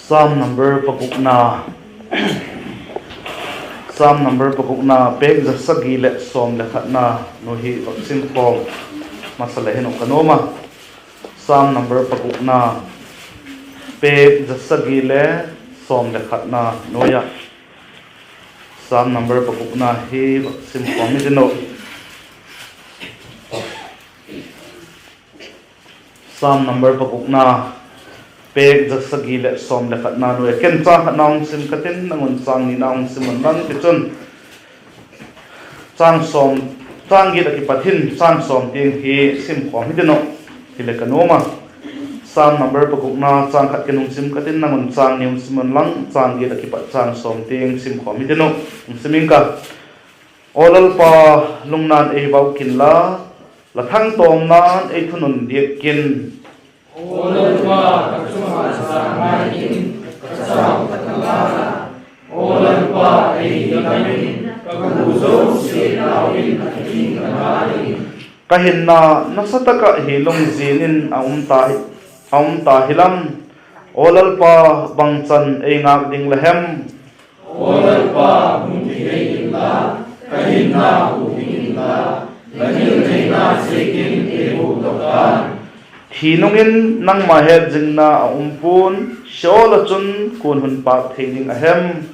Psalm number pakukna Psalm number pakukna pek zasagi le som le khatna nohi vaksin form masala heno kanoma Psalm number pakukna pek zasagi le som le khatna noya Psalm number pakukna hi vaksin form idino Psalm number pakukna pek zasagi le som le khatna no ken cha khatnaung sim katin nangun chang ni naung sim nan ti chun chang som chang gi da ki pathin chang som ting hi sim khom hideno tile kanoma Psalm number pakukna chang khat kenung sim katin nangun chang nium simon lang chang gi da ki pat chang som ting sim khom hideno simingka olal pa lungnan e bau kin la thang tom nan e thunun diek kin Olalpa katsuma samayin kasam katalana Olalpa eiyamin kaguzo silawin aking kamarin kahinna nasataka hilong zinin aum ta hilam olalpa bangchan ei ngak ding lehem Olalpa humtiheilla kahinna humtiheilla lanil neina sekin ebu dokan hinungin nang maher jingna umpun shola chun kun hun pa theining ahem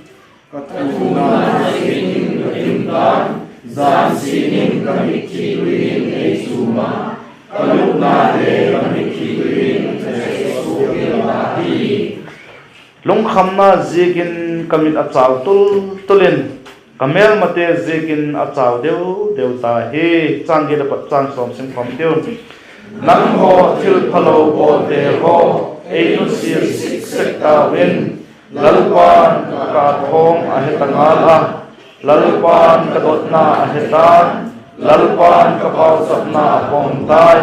katuna sekin katimtan zan sinin kamikhirin eisuma kaluna de kamikhirin eisukilati lung khamna zigin kamit achaw tulin kamel mate zigin achaw deu ta he changi da pat chang som sim khom deu nang ho thil phalo ko te ho einu sir sekta win lalpan ka thong ahetangala lalpan ka dotna ahetan lalpan ka pau sapna pongtai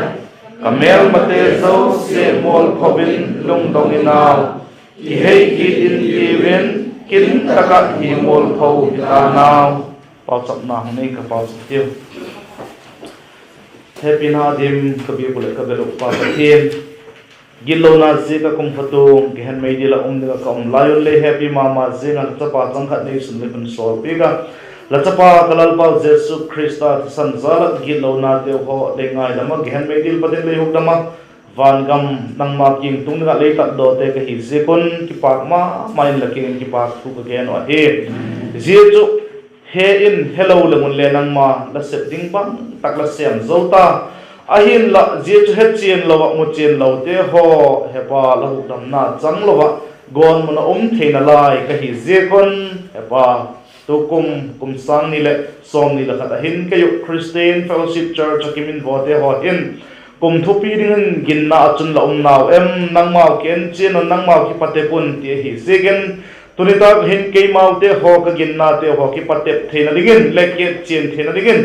kamel mate zo se mol phobin lung donginaw ki hei ki in ki win kin taka hi mol pho hitanaw pau sapna hne ka pau saptiu Happy na dim kabi pula kabelo pa patin gilo na zika kung fatu gihan may dila nila ka layon le happy mama zina latapa tangkat na isun lipin sol piga latapa kalalpa Jesu Krista san zalat gilo na deo ho de ngay dama gihan may dil patin le hug dama van gam nang making tung nga le tak do te ka hizikon kipak ma main laking kipak tu ka geno ahe Jesu he in hello lemun le nang ma la set ding bang tak la sem zota ahin la je chu het chen lo mu chen lo te ho he pa la hu dam na chang lo wa gon mun theina lai ka hi je kon he pa tu kum sang ni le som ni la khat hin ke yo Christian Fellowship Church akimin vote ho hin kum thupi ding gin na chun la naw em nang mau ken chen nang mau ki pate pun ti hi segen tunita hin ke mau te ho ka gin na te ho ki pate theina digin le ke chen theina digin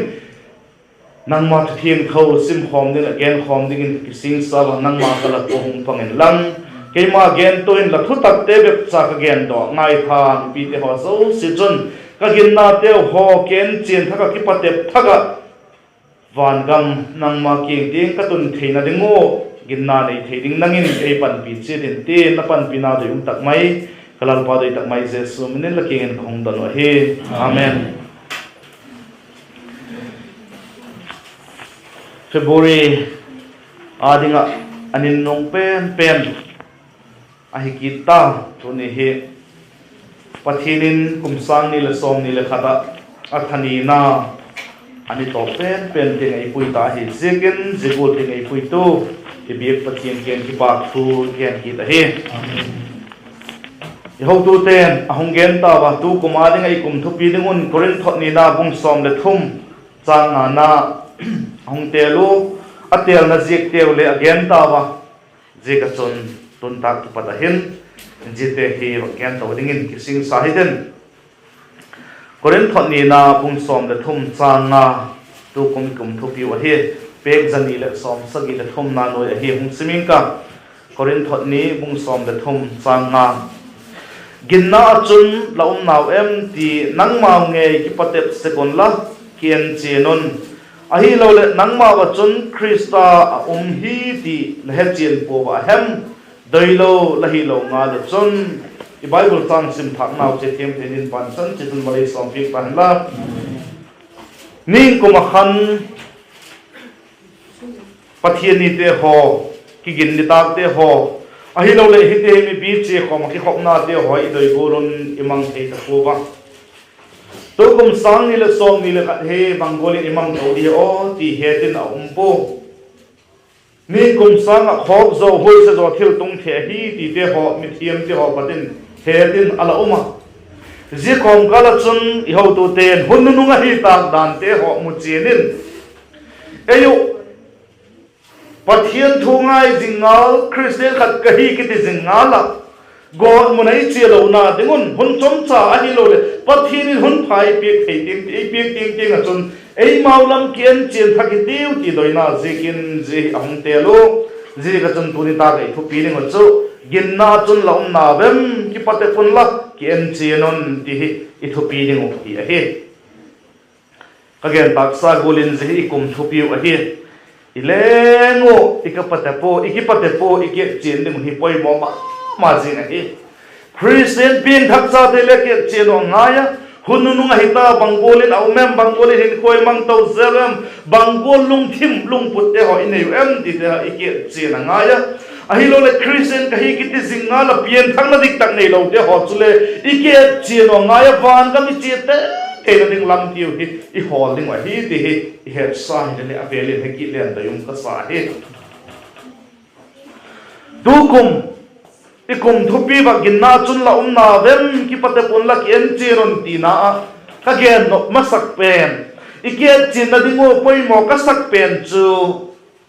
nang ma thien kho sim khom din again khom ding sing sa nang ma kala ko hung pangin lang ke ma gen to in la thu tak te be cha ka gen do ngai tha pi te ho so si chun ka gin na te ho ken chen tha ka ki pate thaga van gam nang ma ki ding ka tun theina ding ngo gin na nei theding nangin e pan pi che din te na pan pi na de um tak mai kalal pa de tak mai Jesu min la ki en khong don he amen February adinga anin nong pen ahikita tuni he pathinin kumsang ni le som ni le khata athani na ani to pen te ngai pui ta hi zegen zegol te ngai pui tu ibiek pathin ken ki pak thu ken ki ta he ho tu ten ahong gen ta wa tu kumadi ngai kum thu pi dingun korin thot ni na bung som le thum chang na hong telu atel na zik teu le again tawa zika chon tun tak tu patahin jite hi again tawa dingin kising sahiden koren thoni na pung som le thum chang na tu kum thupi wa hi pek jani le som sagi le thum na noi hi hung simingka koren thoni pung som le thum chang na ginna chun laum naw em ti nang ma nge ki patep sekon la kien chenon ahi lo le nang ma wa chun Krista hi ti le he chen po wa hem doi lo lahi lo nga le chon i bible tang sim thak naw che tem te din pan chan che tun mari som pik pan la ning ko ma khan pathian ni te ho ki gin ni tak te ho a hi lo le hi te mi bi che ko ma ki khop na te ho i doi boron imang thei ta ko ba to kum sang ni le som ni le he bangoli imang to di o ti he tin a po ni kum sang a khop zo hoi se zo thil tung the hi ti te ho mi thiam te ho patin he tin ala uma ji kom kala chun i ho tu ten hun nu nga hi tak dan te ho mu chenin eyo pathian thungai jingal christian khat kahi kiti jingala god munai chelo na dingun hun chom cha a hi lo le pathian hun phai pek thei ting ei pek ting ting a chun ei maulam kian chen thaki tiu ti doina jikin ji ang te lo ji ka chun tuni ta kai thu pi ning chu gin na chun laum na bem ki pate pun la kian chenon ti hi i thu pi ning o hi a hi again baksa golin ji kum thu pi a hi ilengo ikapatepo ikipatepo ike chen ding hi poi mo ma jing a hi christian bin thak cha te le ke chen o ngaya hununu nga hita bangolin au mem bangolin hin khoi mang to zelem bangol lung thim lung put te ho inei em ti te ike chen ngaya a hi lo le christian ka hi kiti zinga la pian thang na dik tak nei lo te ho chule ike chen o ngaya van ka mi che te ena ding lam tiu hi I holding wa hi ti hi he sa hi le aveli he ki len da yum ka sa hi dukum ikum thupi ba ginna chun la na vem ki pate pon la ki en chiron ti na ka gen no masak pen ike chin na dingo poi mo ka sak pen chu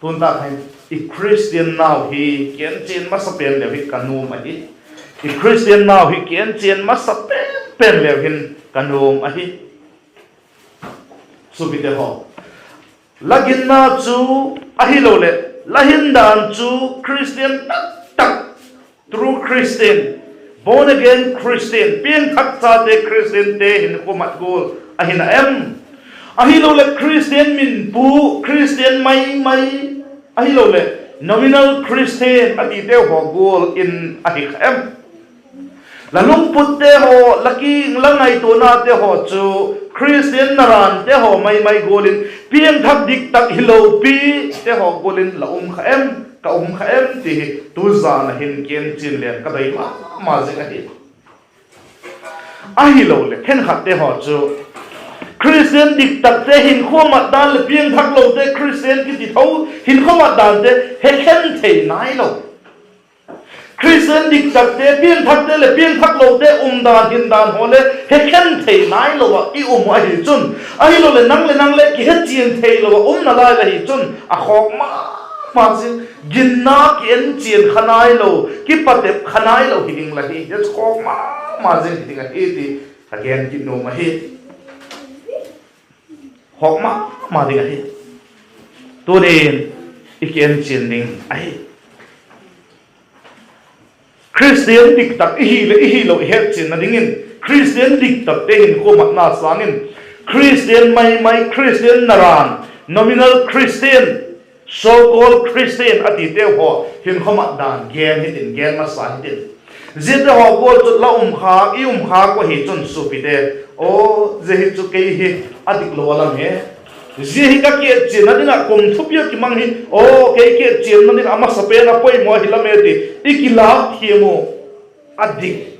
tun ta hai I christian now hi ken chin masak pen le hi kanu ma hi I christian now hi ken chin masak pen le hin kanu ma hi subite ho lagin na chu ahilo le lahin dan chu christian tak true christian born again christian pian thak cha te christian te hin ko mat gol ahina em ahilo le christian min pu christian mai ahilo le nominal christian ati te ho gol in ahi em la lung put te ho laki langai to na te ho chu christian naran te ho mai golin pian thak dik tak hilo pi te ho golin la kha em ti tu za na hin ken chin len ka dai ma jing a hi a hilo le hen khat te ho chu christian dik tak te hin khoma dan le pian thak lo te christian ki ti thau hin khoma dan te he khen thei nai lo christian dik tak te pian thak te le pian thak lo te dan hin dan ho le he khen thei nai lo wa I a hi chun a hi lo le nang le ki he chien thei lo wa na lai la hi chun a khok ma sin ginna ki en chien khanai lo ki pate khanai lo hi ding la hi je khok ma jin ding a hi ti again ki no ma hi khok ma ding a hi tu den iken chien ding a hi christian dik tak hi lo he chin na dingin christian dik tak te hin ko mat na sangin christian mai christian naran nominal christian so called christian ati te ho hin khoma dan gen hitin gen ma sa hitin zit ho ko chut la kha ko hi chun su pi te o je hi chu ke hi adik lo wala me je hi ka ke chin na dina kum thupia ki mang hi o ke chin na dina ama sape na poi mo hi la me ti ikila thiemo adik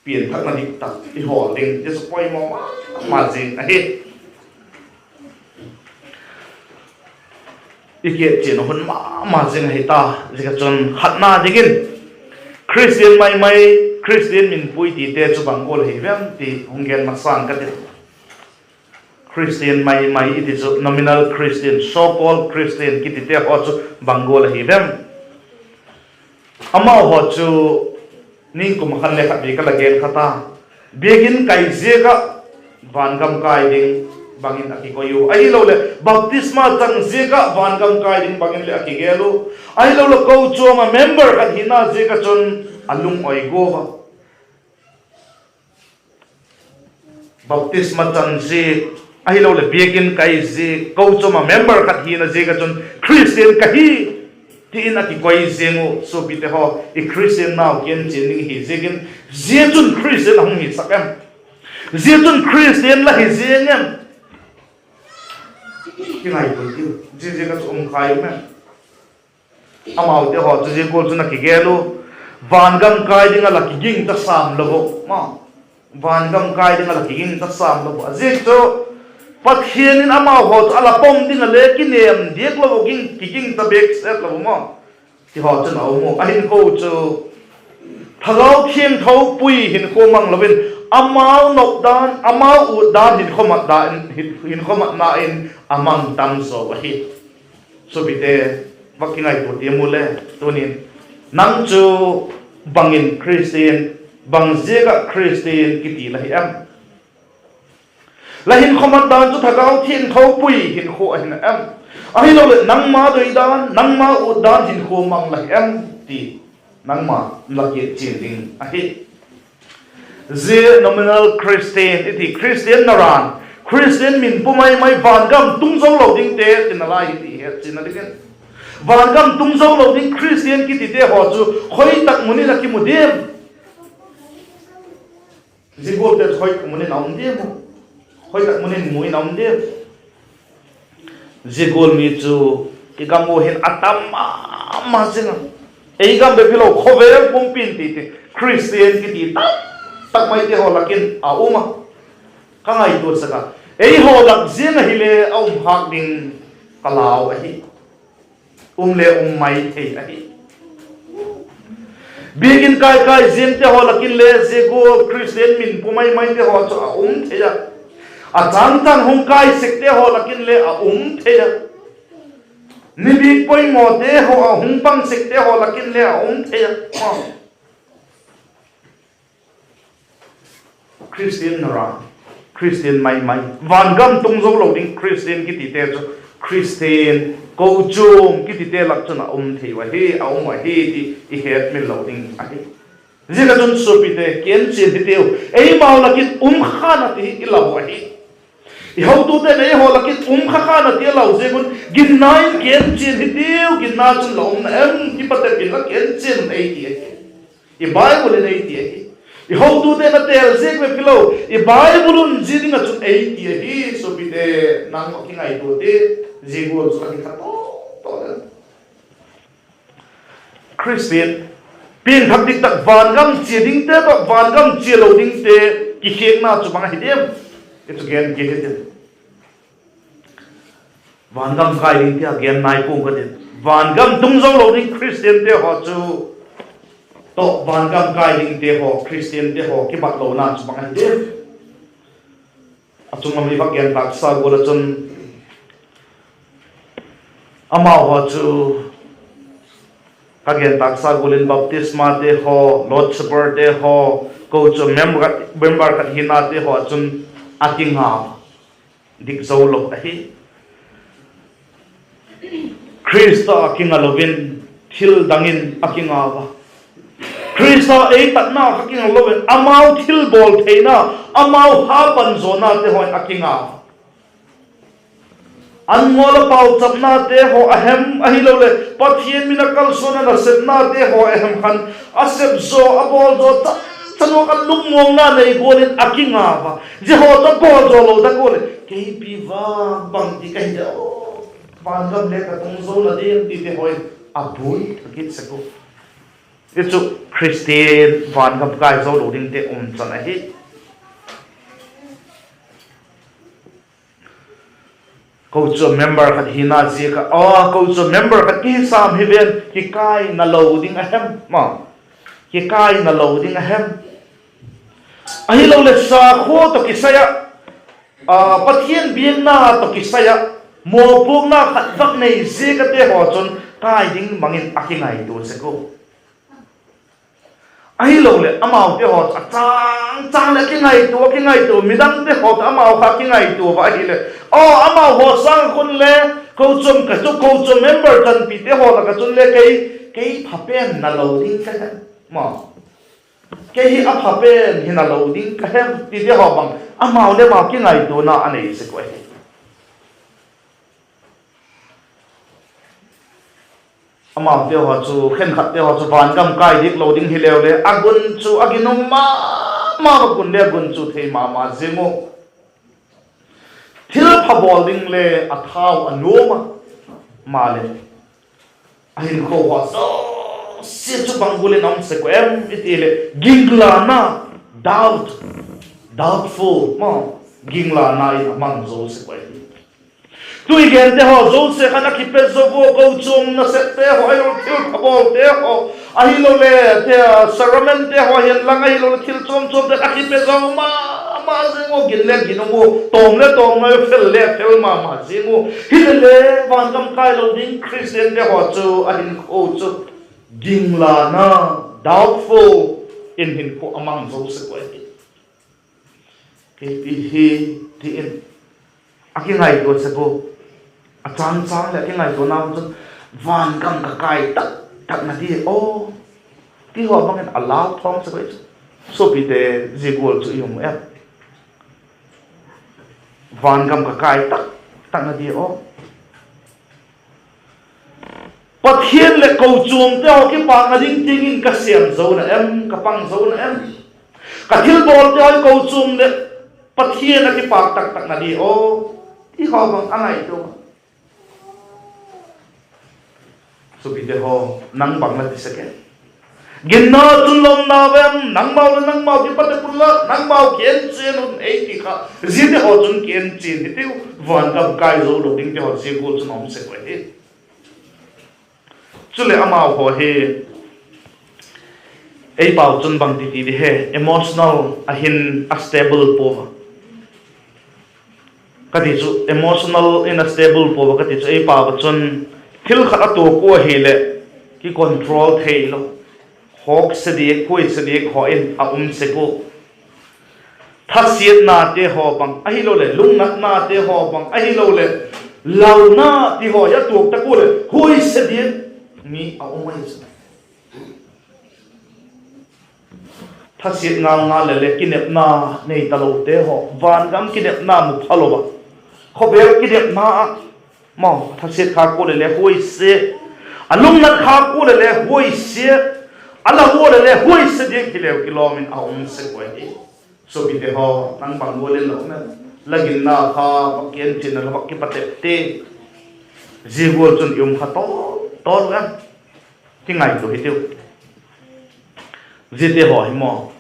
pian thak na dik tak I holding je poi mo ma jing a hi ike chin hun ma jing hi ta je ka chon khatna digin christian mai christian min pui ti te chu bangol hi vem ti hungen ma sang ka te christian mai it is nominal christian so called christian ki ti te ho chu bangol hi vem ama ho chu ning kum khan le khat bi ka lagen khata begin kai je ka van gam kai ding bangin aki ko yu ai lo le baptisma tang je ka van gam kai ding bangin le aki gelu ai lo ko chu ma member ka hina je ka chon alung oi go ba baptisma tang je ai lo le begin kai je ko chu ma member ka hina je ka chon christian ka hi ti in aki koi zengu so bi te ho I Christian now ken chening hi zegin zetun Christian hong hi sakam zetun Christian la hi zengem ki ngai ko ti je ka khai me amau te ho je ko chuna ki gelo van gam kai dinga la ki ging ta sam lo ma van gam kai dinga la ki ging ta sam lo je to pathian in amau ho ala pom dinga le ki nem diek lo ging ki ging ta bek set lo ma ti ho chuna o mo a hin ko chu thagau khieng thau pui hin ko mang lovin amau nok dan amau u dan hin khomat da hin khomat na in amang tam so hi so bi te wakingai to ti mule tunin nang chu bangin Christian bang zega Christian kiti la hi am la hin khomat dan chu thagau khieng thau pui hin kho hin am a hi lo le nang ma doi dan nang ma u dan hin kho mang la hi am ti nang ma la ki chin ding a hi ze nominal Christian iti Christian naran Christian min pumai mai van gam tung zo lo ding te tin la hi ti he chin na ding van gam tung zo lo ding Christian ki ti te ho chu khoi tak muni la ki mu dem ze go te khoi muni naum dem khoi tak muni mui naum dem ze gol mi chu ki gam mo hin atam ma singa ei gam be philo khover pum pin ti te Christian ki ti tak mai te ho lakin a uma ka ngai tu saka ei ho lak zin hi le au hak ding kalau hi le mai thei a hi begin kai zin te ho lakin le je go Christian min pumai mai te ho chu a thei ya a chang tan hong kai sek te ho lakin le a thei ya ni bi poi mo te ho a hong pang sek te ho lakin le a thei ya Christian nara Christian mai van gam tung zo lo ding Christian ki ti te chu Christian ko chum ki ti te lak chuna thei wa he a wa he ti I het min lo ding a he je ka chun so pi te ken chen ti teu ei mau lakin khana ti I lo wa he I ho tu te nei ho lakin khana ti lo je gun gin nine ken chen ti teu gin na chun lo em ki pate pin la ken chen ei ti I Bible nei ti I ho tu te na tel zek me pilo I Bible un jiding a chun ei ti hi so bi te nang ko kingai tu te jigol so ki khato to Christian pin thak dik tak van gam che ding te to van gam che lo ding te ki khek na chu bang hi dem it's again get it van gam kai ding te again nai pung ka den van gam tung zo lo ding Christian te ho chu to van gam kai ding te ho Christian te ho ki bak lo na chu bang hi dem achung am li bak gen tak sa go la chun amao ho chu kagen tak sa golin baptisma te ho Lord Supper te ho ko chu member ka hina te ho chun atinga dik zo lo hi Krista akinga lovin thil dangin akinga ba Krista ei tatna akinga lovin amao thil bol theina amao ha pan zona te ho akinga anmola pau chapna te ho ahem ahilo le pathian minakal sona na setna te ho ahem khan asep zo abol zo chano kan lung mong na nei golin akinga ba je ho to bol zo lo da gol ke pi va bang ti kai da van gam le ka tung zo la de ti te ho abui thakit sako itu Christian van gam kai zo lo ding te chana hi ko chu member khat hina ji ka ko chu member khat ki sam hi ven ki kai na loading ahem ma ki kai na loading ahem ahi lo le sa kho to ki saya pathian biang na to ki saya mo puk na khat vak nei ji ka te ho chun kai ding mangin akingai tu se ko ahi lo le amao te ho chang le kingai tu midang te ho amao kha kingai tu ba hi le amao ho sang khun le ko chum ka chu ko chum member kan pi te ho la ka chun le kei phapen na lo ding ka ma kei a phapen hi na lo ding ka hem ti te ho bang amao le ma kingai tu na anei se ko amam te ho chu khen khat te ho chu van gam kai dik loading hi lew le agun chu aginum ma gun le gun chu thei ma zengo thil phabol ding le athau anoma ma le ahin ko ho so se chu bangule nam se ko em itile gingla na doubtful ma gingla na I amang zo se ko tu igen te ho zo se kana ki pe zo go chum na se te ho ai lo thil phabol te ho ai lo le te saramen te ho hen lang ai lo thil chum te ki pe zo ma zingo gin le ginumo tom le fel ma zingo hilele van kam kai lo ding Christian te ho chu ahin ko chu gingla na doubtful in hin ko amang zo se ko ke ti in akingai do se bo achang le akingai do na chu van kam ka kai tak na ti o ti ho bang allow thong se ko so bi te zigol chu yum van gam ka kai tak na di o pathian le ko chum te o ki pa na ding ting in ka siam zo na em ka pang zo na em ka thil bol te o ko chum le pathian na ki pa tak na di o i ho bang angai to so bi te ho nang bang la ti sake ginna tunlom na vem nang mau ki pat pulla nang mau kien chen un ei ti kha zite ho chun kien chin ti van kam kai zo lo ding te ho se ko chun om se ko he chule amao ho he ei pau chun bang ti ti he emotional ahin unstable po ka ti chu emotional unstable po ka ti chu ei pau chun thil khat to ko he le ki control thei lo hok sedi koi sedi ho in a se ko thasiat na te ho bang ahi lo le lung na te ho bang ahi lo le lau na ti ho ya tuk ta ko le hoi sedi mi a ai thasiat nga le kinep na nei ta lo te ho van gam kinep na mu phalo ba kho be kinep na ma thasiat kha ko le hoi se alung na kha ko le hoi se ala wo le hoi se de kilomin a se ko so bi te ho nang bang wo le lo na lagin na kha pakien chin na bak ki pate te ji wo chun yum kha to ga ti ngai to hitiu ji te ho hi mo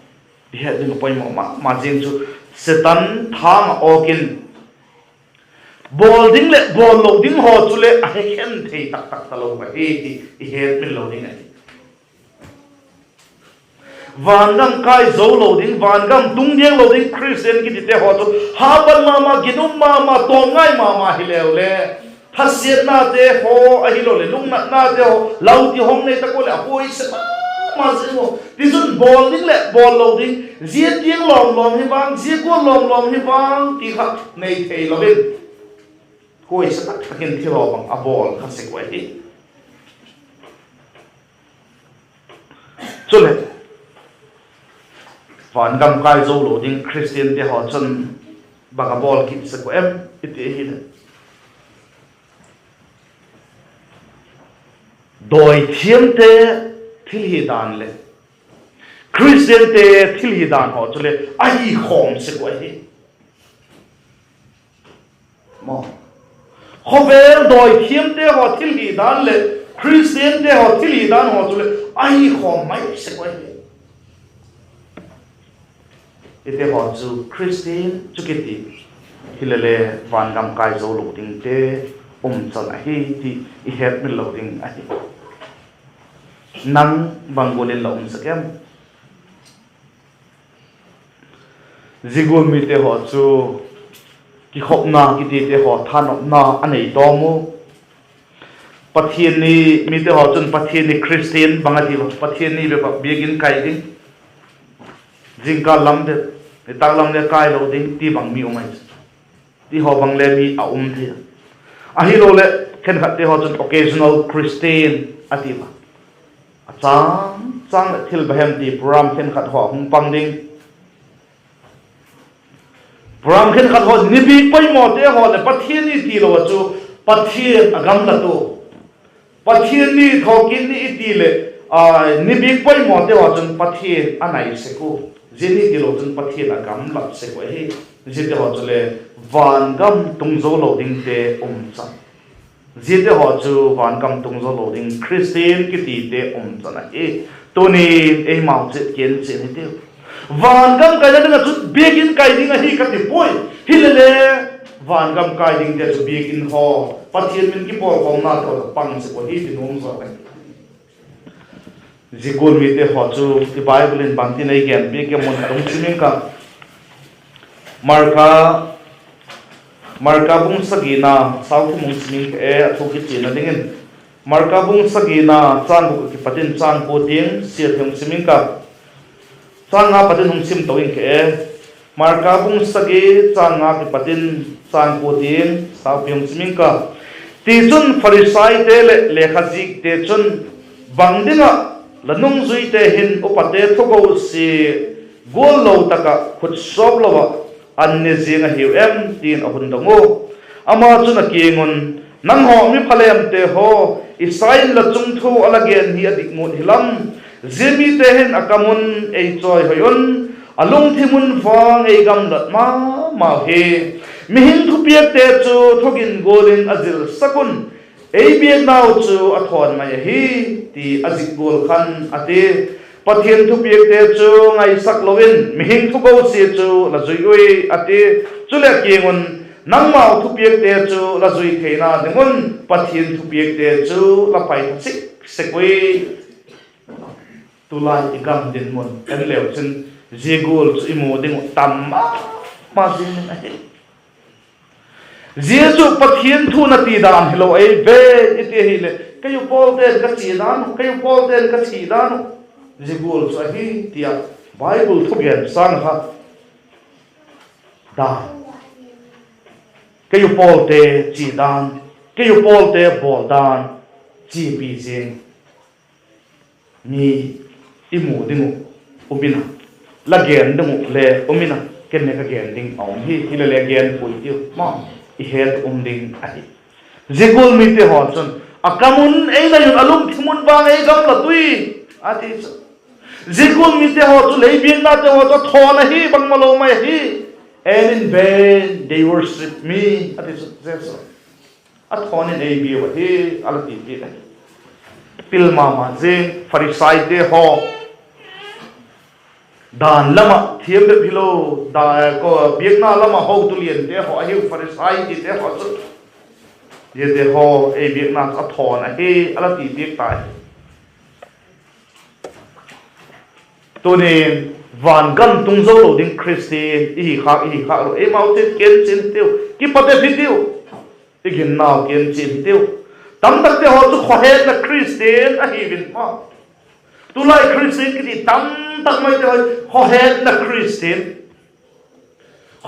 bi he ding poi mo ma jing chu setan thang okin bol ding le bol lo ding ho chu le a he khen thei tak ta lo ba he he min lo ding ai van gam kai zo lo ding van gam tung diang lo ding Christian ki te ho to ha ban mama ginum mama to ngai mama hi le le thasiat na te ho a hi lo le lung na te ho lau ti hom nei ta ko le hoi se ma se mo ti sun bol ding le bol lo ding zia tiang lom hi bang zia ko lom hi bang ti kha nei thei lo bin hoi se tak takin thi lo bang a bol kha se ko hi chule van gam kai zo lo ding Christian te ho chun banga bol ki se ko em ite hi le doi thiam te thil hi dan le Christian te thil hi dan ho chule ai khom se ko hi mo khover doi thiam te ho thil hi dan le Christian te ho thil hi dan ho chule ai khom mai se ko hi ite ho chu Christian chukiti hilele van gam kai zo lo ding te chal hi ti I het mi lo ding a hi nang bangolin lo sakem zigol mi te ho chu ki khop na ki te ho than na anei to mu pathian ni mi te ho chun pathian ni Christian bangati pathian ni be begin kai ding jingka lam de ta lam le kai lo ding ti bang mi omai ti ho bang le mi a the a hi lo le khen khat te ho chun occasional Christian atima chang thil bahem ti program khen khat ho hung pang ding program khen khat ho ni bi poi mo te ho le pathian ni ti lo chu pathian agam la to pathian ni thokin ni itile ni big boy mo te wa chun pathian anai se ko jeni ti lo chun pathian agam lap se ko he jete ho chule van gam tungzo lo ding te chan jete ho chu van gam tungzo lo ding Christian ki ti te chan e to ni e mau che ken che ni te van gam ka da chu begin kai ding hi ka ti poi hilele van gam kai ding te chu begin ho pathian min ki por ko na to pang se ko hi ti nom so ka zikul mi te ho chu ti Bible in bang ti nei gen be ke mon tung simen ka marka bung sagina south mung simen e athuki ti na dingin marka bung sagina chan bu ki patin chan ko ting sia thum simen ka chan nga patin hum sim to in ke marka bung sagi chan nga ki patin chan ko ting south hum simen ka ti chun farisai te le khaji te chun bangdinga lanung zui te hin upate thogo si gol lo taka khut sob lo anne zinga hiu em tin ahun dango ama chuna kingun nang ho mi phalem te ho isail la chung thu alagen hi adik ngun hilam zemi te hin akamun ei choi hoyon alung thimun fang ei gam lat ma he mi hin thu piak te chu thogin golin azil sakun ei biak nau chu athon mai hi ti azik gol khan ate pathian thu piak te chu ngai sak lovin mi hin thu go se chu la zui oi ate chule kingun nangmau thu piak te chu la zui theina dengun pathian thu piak te chu la pai sik sekoi tulai igam din mon en lew chen jegol chu imo ding tam ma jin na he jesu pathian thu na ti dam hilo ei be ite hile kayu pol te ka chi dan kayu pol te ka chi dan jegol chu hi tia Bible thu gen sang ha da kayu pol te chi dan kayu pol te bol dan chi pi jing ni imu dingu umina la gen dingu le umina ken ne ka gen ding ong hi hile le gen pui tiu ma i het ding ai jegol mi te ho chun akamun ei na yun alum thimun ba ei gam la tui ati jegol mi te ho chu lei bin na te ho to thona hi bang malo mai hi and in vain they worship me ati so at thona nei bi wa hi alati ti pil ma je farisai te ho dan lama thiam de philo da ko biekna lama ho tu lien te ho hi farisai ti te ho chu ye de ho e biekna a thon a he ala ti biek tai to ne van gam tung zo lo ding Christian i kha lo e mau te ken chin teu ki pate video e gin naw ken chin teu tam tak te ho chu kho he na Christian a hi bin ma tu lai Christian ki ti tam tak mai te ho he na Christian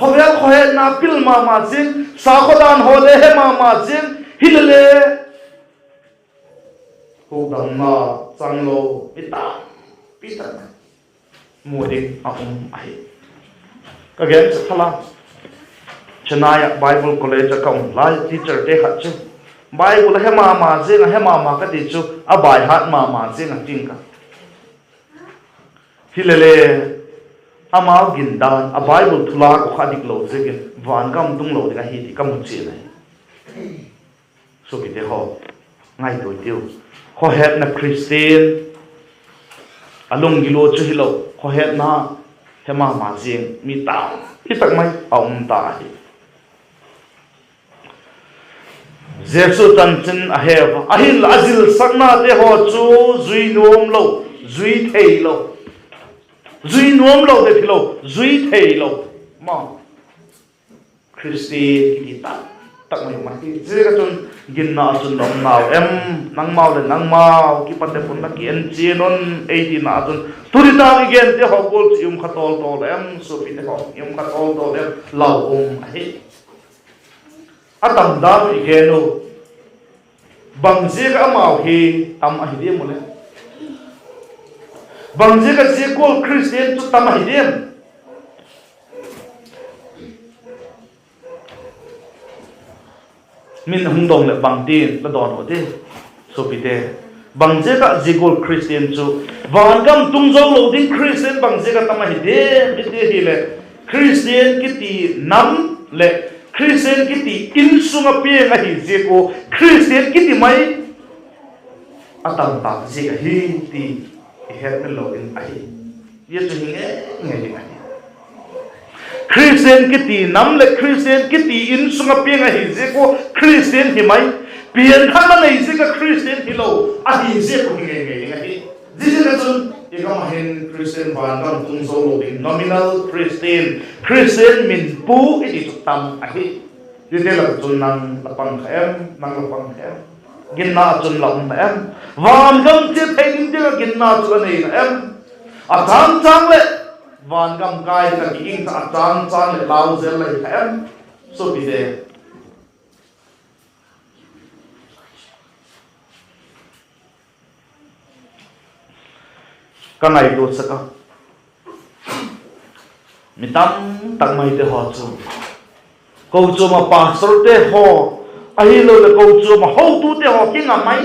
ho he na pil ma jin sa khodan ho le he ma jin hilale ho dam ma chang lo pita mua đi ai again thala Chennai Bible College account lai teacher te hat chu Bible he ma je he ma ka ti chu a bai hat ma je na ting ka hilele ama gindan a Bible thula ko khadik lo je gen van gam tung lo ga hi ti kam chi nai so ki te ho ngai to tiu ho het na Christian alung gilo chu hilo kho het na hema ma jing mi ta hi tak mai aum ta hi jesu tan chin a hev a hin azil sakna te ho chu zui nom lo zui thei lo zui nom lo de philo zui thei lo ma Christi ki ta tak mai ma ki je ka chun gin na chun nom naw em nang mau le nang mau ki pate pun na ki en chi non ei di na chun turi ta gen te ho gol yum khatol tol em so pi te ho yum khatol tol em lau hi atam da i genu bang je ka mau hi tam a hi de mo le bang je ka je ko Christian chu tam a hi de min hung dong le bang tin la don ho te so bide bangje ka jigol Christian chu van kam tung zo lo ding Christian bangje ka tama hi hi le Christian kiti nam le Christian kiti in sunga pe nga hi je ko Christian kiti mai atam ta je ka hi ti her me lo in ai ye chu hi nge nge Christian kiti nam le Christian kiti in sunga pe nga hi je ko Christian hi mai pian khan nei je ka Christian hi lo a hi je ko nge nge ji je chun ikam hen Christian ban kam tung zo lo ding nominal Christian min pu iti chu tam a hi ji je la chun nang lapang khem nang lapang khem ginna chun lam em van gam che thein je ginna chu nei em a chang le van gam kai ka king ta chang le lau zel le em so bi de ka ngai do saka mitam tak mai te ho chu ko chu ma pastor te ho ai lo le ko chu ma ho tu te ho king amai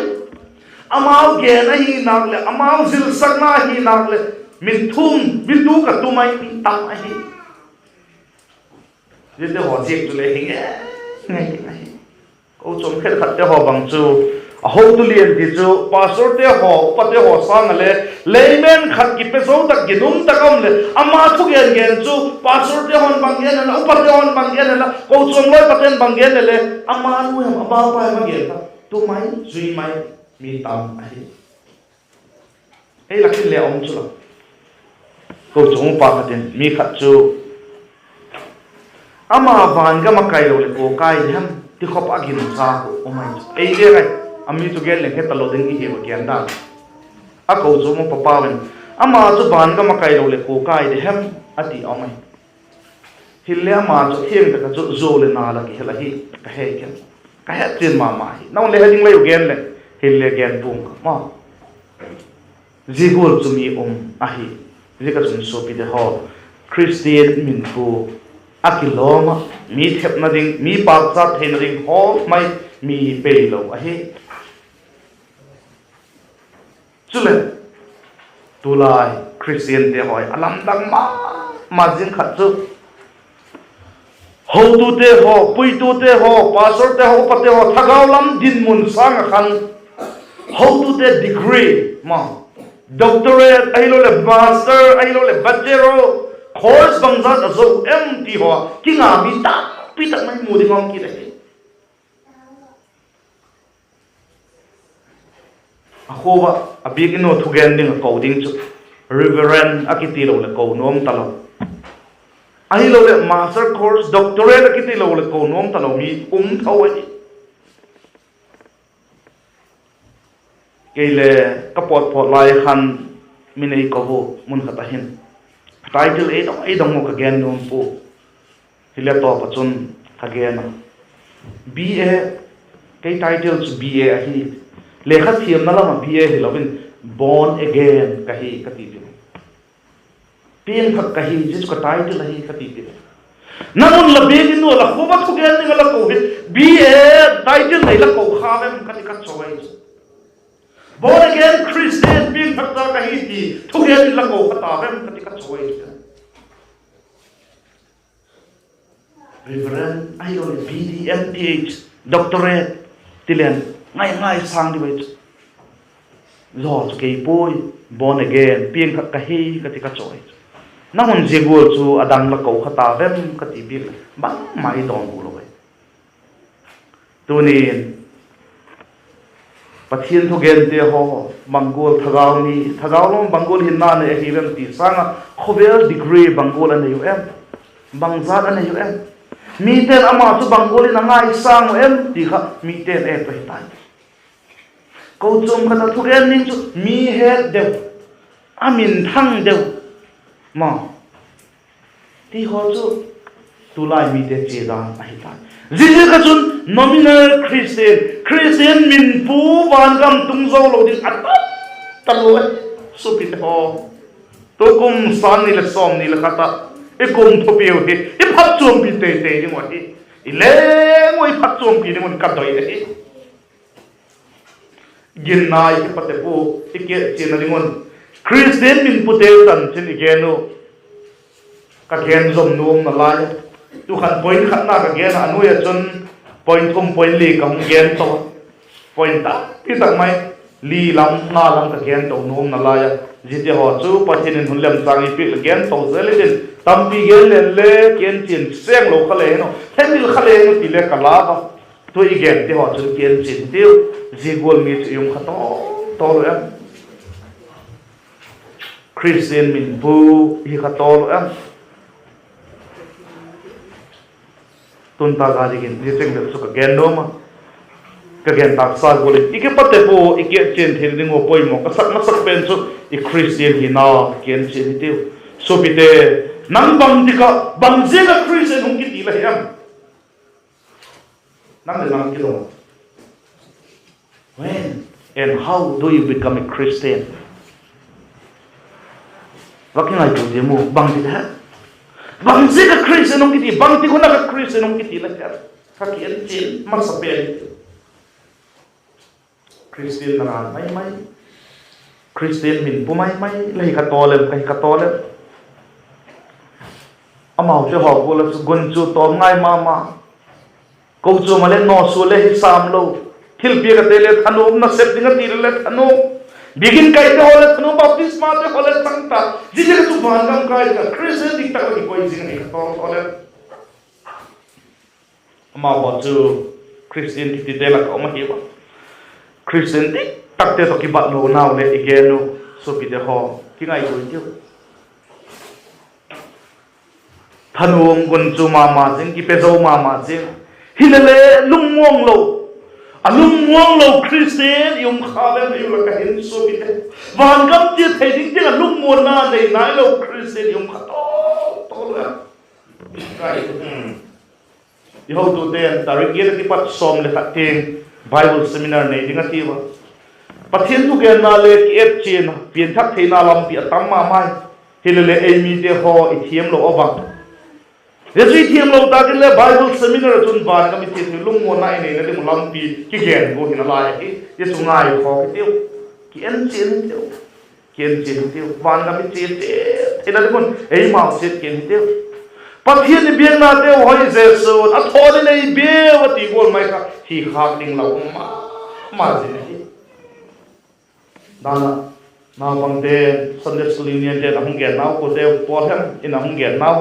amao ge na hi nak le amao zil sak na hi nak le min thum bin du ka tu mai min tam ai je te ho jek tu le hi ngai ko chu khet khat te ho bang chu ho tu lien ti chu pastor te ho pa te ho sang le leimen khat ki pe zo tak ginum takam le ama thu gen chu pastor te hon bang gen la upar te hon bang gen la ko chung loi paten bang gen le ama nu ham aba pa bang gen ta tu mai zui mai mi tam ai ei la kin le om chu la ko chung pa paten mi khat chu ama van ga ma kai lo le ko kai ham ti khop agin sa ko mai ei le rai ami tu gel le he talo ding hi ba gyan da a ko zo mo papa wen ama chu ban ga ma kai lo le ko kai de hem ati amai hille ama chu thieng ta chu zo le na la ki hela hi ka he ken ka he tin ma ma hi naw le ha ding le gen le hille gen bung ma zigol chu mi a hi zika chun so pi de ho Christian min pu akiloma mi thep na ding mi pa cha thein ring ho mai mi pe lo a hi chule tulai Christian te hoi alam dang ma jing khat chu ho tu te ho pui tu te ho pastor te ho pa te ho thagau lam din mun sang khan ho tu te degree ma doctorate ai lo le master ai lo le bachelor course bang za zo MT ho kinga mi ta pi tak mai mu ding ngom ki le ahoba abigino thugen ding ko ding chu reverend akiti lo le ko nom talo ai lo le master course doctorate akiti lo le ko nom talo mi thawai kele kapot pot lai khan minei ko bo mun khata hin title e dong mo ka gen nom pu hile to pa chun again BA kai title BA a hi lekha thiam na lama BA hi lovin born again kahi kati bi pin khak kahi jis ko title hi kati bi namun labe ni no la khoba thu gen ni la ko BA title nei la ko kha em kati ka choi born again Christian pin khak ta kahi ti thu gen la ko khata em kati ka choi reverend ai lo BDMPH doctorate tilen ngai sang di wait zo ke boy born again pin kha hi kati ka choi na hon jego chu adang la ko khata vem kati bi ba mai don bu lo tuni pathian thogen te ho mangol thagau lo mangol hinna ne hi vem ti sanga khovel degree mangol an yu em bangzat an yu em mi ten ama chu bangol na ngai sang em ti kha mi ten e pe tai ko chom kha thu gen ning chu mi he de amin thang de ma ti ho chu tu lai mi te che da ai ta ji ka chun nominal Christian min pu van gam tung zo lo din at talo su pi ho to kum san ni le som ni le khata e kum tho pi he e phat chom pi te ni mo hi i le ngoi phat chom pi ni mon ka doi de gin na I pate po ike chinalingon Christian min pute tan chin igeno ka gen zom nuom na lai tu khan point khat na ka gen anu ya chon point li ka gen to point ta ti tak mai li lam na lam ka gen to nuom na lai jite ho chu pathin in hunlem changi pi gen to zele din tampi gen le ken chin seng lo khale no hemil khale no ti le kala ba tu igen ti ho chun ken chin tiu jigol mi yung khato to lo em Christian min bu hi khato lo em tun ta ga digin ni seng de su ka gen no ma ka gen tak sa gol ike pate po ike chen thil ding o poi mo ka sak na sak pen su I Christian hi na ken chin tiu so bite nang bang dika bang jega Christian hong ki ti la hem nang le nang ki lo when and how do you become a Christian waking I do demo bang dika bang jega Christian hong ki ti bang ti ko na ka Christian hong ki ti la ka ki en chin ma sa pe Christian na mai Christian min pu mai lai ka tolem kai ka tolem amau che ho ko la gun chu tom ngai ma ko chu ma le no su le hi sam lo thil pi ka te le thanu na sep ding ti le thanu begin kai te ho le thanu baptisma te ho le sangta ji je chu ban gam kai ka Christian dik ta ko koi jing ni ka to le amau ho chu Christian ti te la ka ma hi ba Christian dik tak te to ki ba lo now le igenu so pi de ho ki ngai ko ti Thanuom gun chu mama jing ki pezo mama jing hilale lungwong lo Christian yum khale yu la ka hin so bite van gam ti thai ding te lungmo na nei nai lo Christian yum kha to la kai yo to den tarik ye ti pat som le kha ting Bible seminar nei ding ati wa pathian tu gen na le ki ep chin pian thak theina lam pi atam ma mai hilale ei mi te ho I thiam lo obang Yesu thiam lo ta le Bible seminar chun ban ka mi thi lung mo nai nei na ding lam pi ki gen go hin la ki Yesu ngai kho ki tiu ki en chen tiu ban ka mi chi te ina ding ei ma se ken tiu pathian ni biang na te hoi Jesu a thole nei be wa ti gol mai ka hi khak ding lo ma ji ni dana na bang de Sunday school ni de na hung gen na ko de por hem ina hung gen na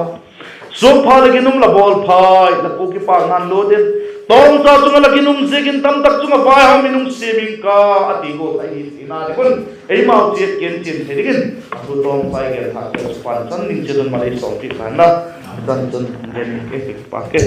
so pha lagi num la bol phai la pu ki pa ngan lo den tong cha chung lagi num zegin tam tak chung vai ham minum seming ka ati go ai ina de kun ei mau che ken chin the digin tu tong pai ge tha ke pan chan ning che don malai so ti khan na dan chan gen ke pa ke